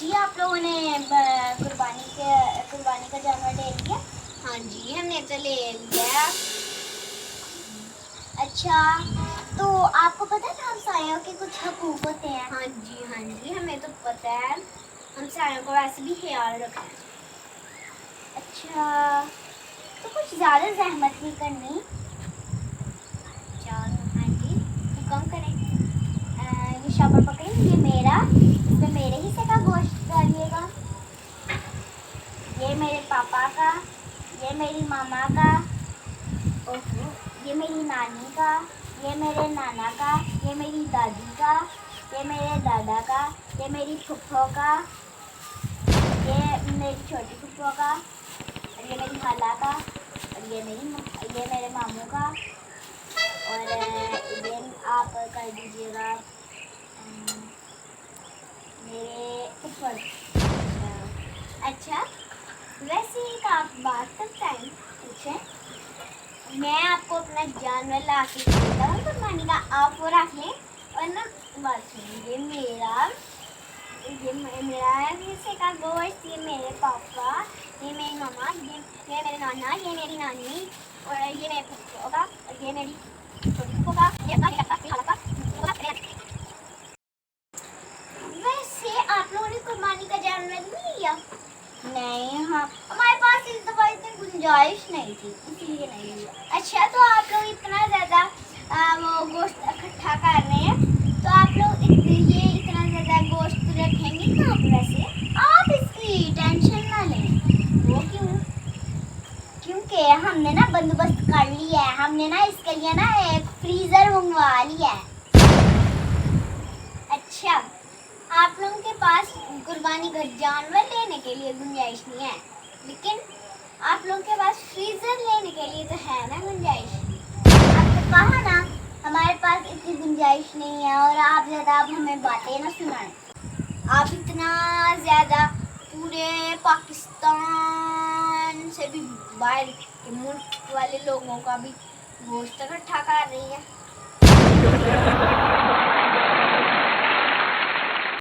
जी आप लोगों ने कुर्बानी का जानवर ले लिया? हाँ जी, हमने तो ले लिया। अच्छा, तो आपको पता है हमसायों के कुछ हकूक होते हैं? हाँ जी, हमें तो पता है। हम सारों को वैसे भी ख्याल रखना है। अच्छा, तो कुछ ज़्यादा जहमत नहीं करनी। हाँ जी, हुक्म करें। ये शॉपर पकड़ें, ये मेरा, इसमें मेरे हिस्से का गोश्त डालिएगा। ये मेरे पापा का, ये मेरी मामा का, ये मेरी नानी का, ये मेरे नाना का, ये मेरी दादी का, ये मेरे दादा का, ये मेरी फुफ्फो का, ये मेरी छोटी फुफ्फो का, और ये मेरी खाला का, और ये मेरे मामू का, और ये आप कर दीजिएगा मेरे ऊपर। अच्छा, वैसे एक आप बात करता है पूछें। मैं आपको अपना जानवर ला के देता हूँ कुर्बानी का, आप वो रख लें। और ना बात सुनिए, ये मेरा हिस्से का गोश्त, ये मेरे पापा, ये मेरी मामा, ये मेरे नाना, ये मेरी नानी, और ये मेरे फुफ्फो का, और ये मेरी छोटी फुफ्फो का, ये मेरी खाला का। वैसे आप लोगों ने कुर्बानी का जानवर नहीं लिया? नहीं, हाँ हमारे पास इस दफा इतनी गुंजाइश नहीं थी, इसलिए नहीं लिया। अच्छा, तो आप लोग इतना ज़्यादा वो गोश्त इकट्ठा कर रहे हैं, तो आप लोग ये इतना ज़्यादा गोश्त रखेंगे कहाँ पे वैसे? आप इसकी टेंशन ना लें। वो क्यों? क्योंकि हमने ना बंदोबस्त कर लिया है, हमने ना इसके लिए ना एक फ्रीजर मंगवा लिया है। अच्छा, आप लोगों के पास कुर्बानी का जानवर लेने के लिए गुंजाइश नहीं है, लेकिन आप लोगों के पास फ्रीजर लेने के लिए तो है ना गुंजाइश। आपने कहा ना हमारे पास इतनी गुंजाइश नहीं है, और आप ज़्यादा अब हमें बातें ना सुनाएं। आप इतना ज़्यादा पूरे पाकिस्तान से भी बाहर के मुल्क वाले लोगों का भी गोश्त इकट्ठा कर रही है।